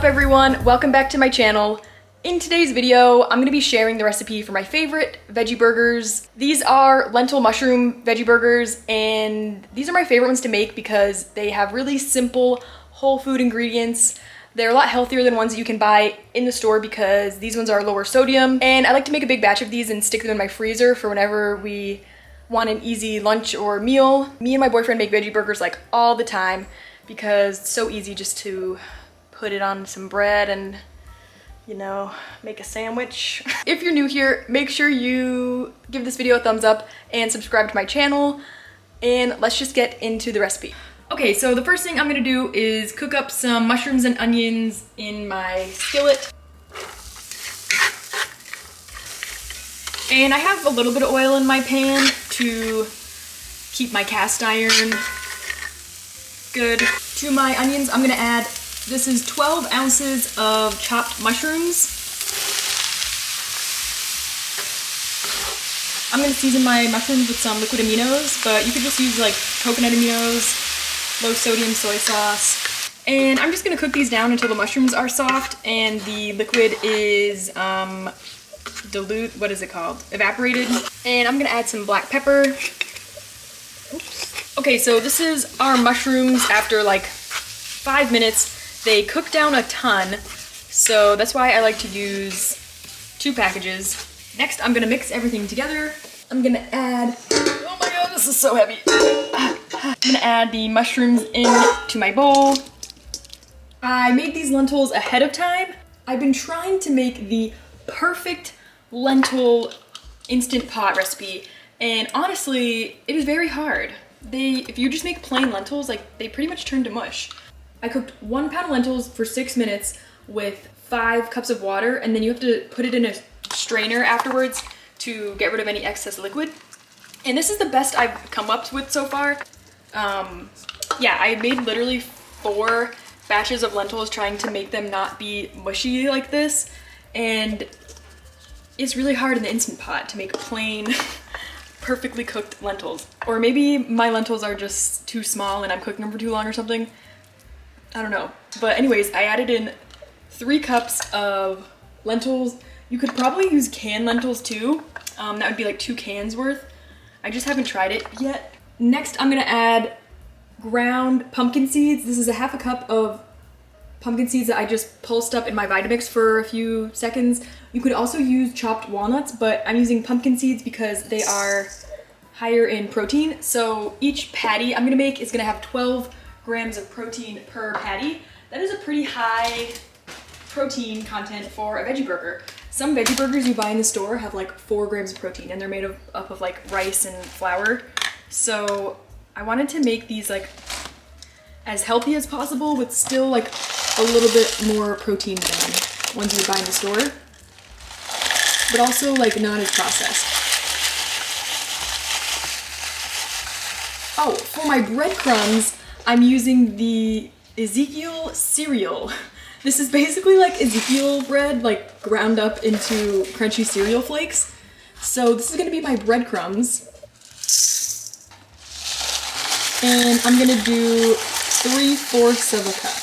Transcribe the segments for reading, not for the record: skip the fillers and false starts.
up everyone? Welcome back to my channel. In today's video, I'm going to be sharing the recipe for my favorite veggie burgers. These are lentil mushroom veggie burgers, and these are my favorite ones to make because they have really simple whole food ingredients. They're a lot healthier than ones that you can buy in the store because these ones are lower sodium. And I like to make a big batch of these and stick them in my freezer for whenever we want an easy lunch or meal. Me and my boyfriend make veggie burgers like all the time because it's so easy just to put it on some bread and, you know, make a sandwich. If you're new here, make sure you give this video a thumbs up and subscribe to my channel, and let's just get into the recipe. Okay, so the first thing I'm gonna do is cook up some mushrooms and onions in my skillet. And I have a little bit of oil in my pan to keep my cast iron good. To my onions, I'm gonna add, this is 12 ounces of chopped mushrooms. I'm gonna season my mushrooms with some liquid aminos, but you could just use like coconut aminos, low sodium soy sauce. And I'm just gonna cook these down until the mushrooms are soft and the liquid is evaporated. And I'm gonna add some black pepper. Oops. Okay, so this is our mushrooms after like 5 minutes. They cook down a ton, so that's why I like to use 2 packages. Next, I'm gonna mix everything together. I'm gonna add, oh my god, this is so heavy. I'm gonna add the mushrooms into my bowl. I made these lentils ahead of time. I've been trying to make the perfect lentil instant pot recipe, and honestly, it is very hard. If you just make plain lentils, like, they pretty much turn to mush. I cooked 1 pound of lentils for 6 minutes with 5 cups of water, and then you have to put it in a strainer afterwards to get rid of any excess liquid. And this is the best I've come up with so far. Yeah, I made literally 4 batches of lentils trying to make them not be mushy like this, and it's really hard in the Instant Pot to make plain, perfectly cooked lentils. Or maybe my lentils are just too small and I'm cooking them for too long or something. I don't know. But anyways, I added in 3 cups of lentils. You could probably use canned lentils too. That would be like 2 cans worth. I just haven't tried it yet. Next, I'm gonna add ground pumpkin seeds. This is a half a cup of pumpkin seeds that I just pulsed up in my Vitamix for a few seconds. You could also use chopped walnuts, but I'm using pumpkin seeds because they are higher in protein. So each patty I'm gonna make is gonna have 12 grams of protein per patty. That is a pretty high protein content for a veggie burger. Some veggie burgers you buy in the store have like 4 grams of protein, and they're made up of like rice and flour. So I wanted to make these like as healthy as possible with still like a little bit more protein than ones you buy in the store, but also like not as processed. Oh, for my breadcrumbs, I'm using the Ezekiel cereal. This is basically like Ezekiel bread, like ground up into crunchy cereal flakes. So this is gonna be my breadcrumbs. And I'm gonna do 3/4 of a cup.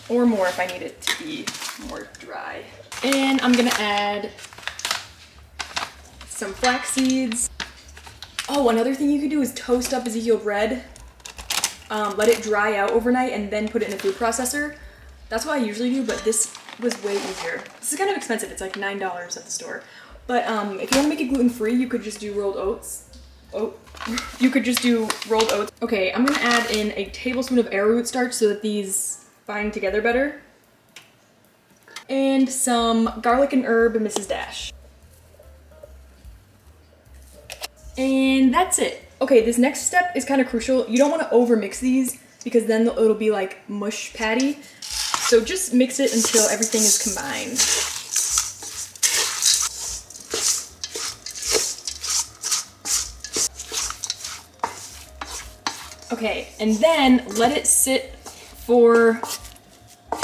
Or more if I need it to be more dry. And I'm gonna add some flax seeds. Oh, another thing you could do is toast up Ezekiel bread, let it dry out overnight, and then put it in a food processor. That's what I usually do, but this was way easier. This is kind of expensive. It's like $9 at the store. But if you want to make it gluten-free, you could just do rolled oats. You could just do rolled oats. Okay, I'm gonna add in a tablespoon of arrowroot starch so that these bind together better. And some garlic and herb Mrs. Dash. And that's it. Okay, this next step is kind of crucial. You don't want to overmix these because then it'll be like mush patty. So just mix it until everything is combined. Okay, and then let it sit for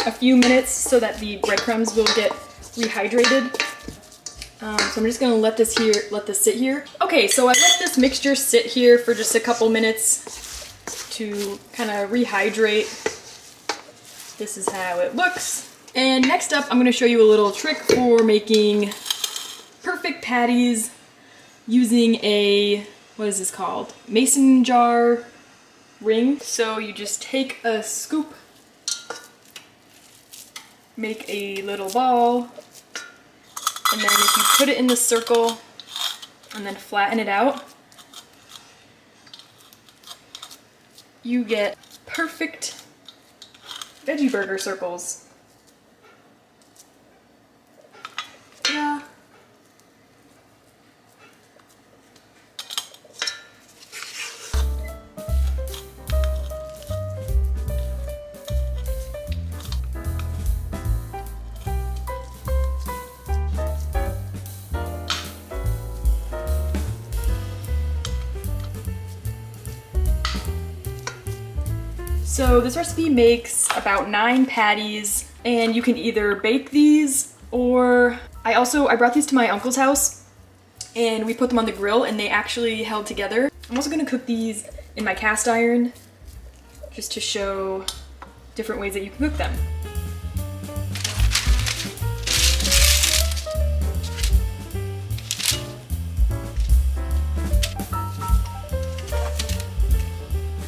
a few minutes so that the breadcrumbs will get rehydrated. So I'm just gonna let this sit here. Okay, so I let this mixture sit here for just a couple minutes to kind of rehydrate. This is how it looks. And next up, I'm gonna show you a little trick for making perfect patties using a, what is this called? Mason jar ring. So you just take a scoop, make a little ball, and then if you put it in the circle and then flatten it out, you get perfect veggie burger circles. Yeah. So this recipe makes about 9 patties, and you can either bake these or I brought these to my uncle's house and we put them on the grill and they actually held together. I'm also gonna cook these in my cast iron just to show different ways that you can cook them.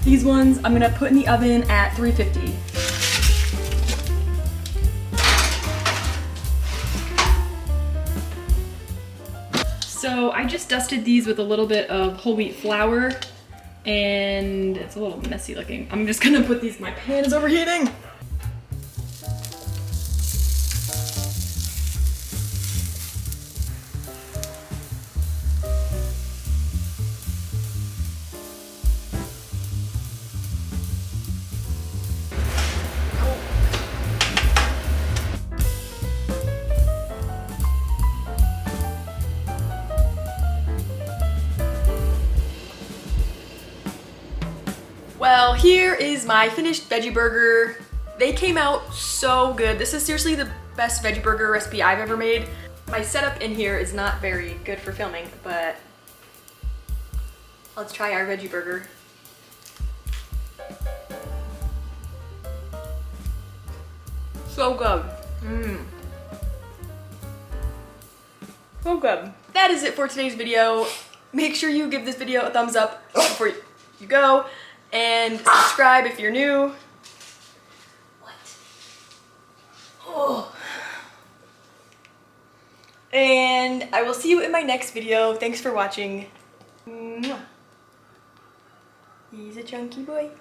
These ones I'm gonna put in the oven at 350. So I just dusted these with a little bit of whole wheat flour and it's a little messy looking. I'm just gonna put these, my pan is overheating. Well, here is my finished veggie burger. They came out so good. This is seriously the best veggie burger recipe I've ever made. My setup in here is not very good for filming, but let's try our veggie burger. So good. So good. That is it for today's video. Make sure you give this video a thumbs up before you go. And subscribe if you're new. What? Oh. And I will see you in my next video. Thanks for watching. Mwah. He's a chunky boy.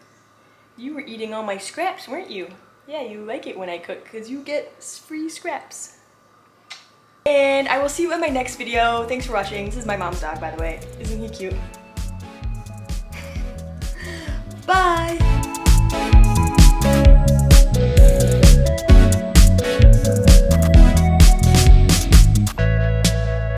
You were eating all my scraps, weren't you? Yeah, you like it when I cook because you get free scraps. And I will see you in my next video. Thanks for watching. This is my mom's dog, by the way. Isn't he cute? Bye!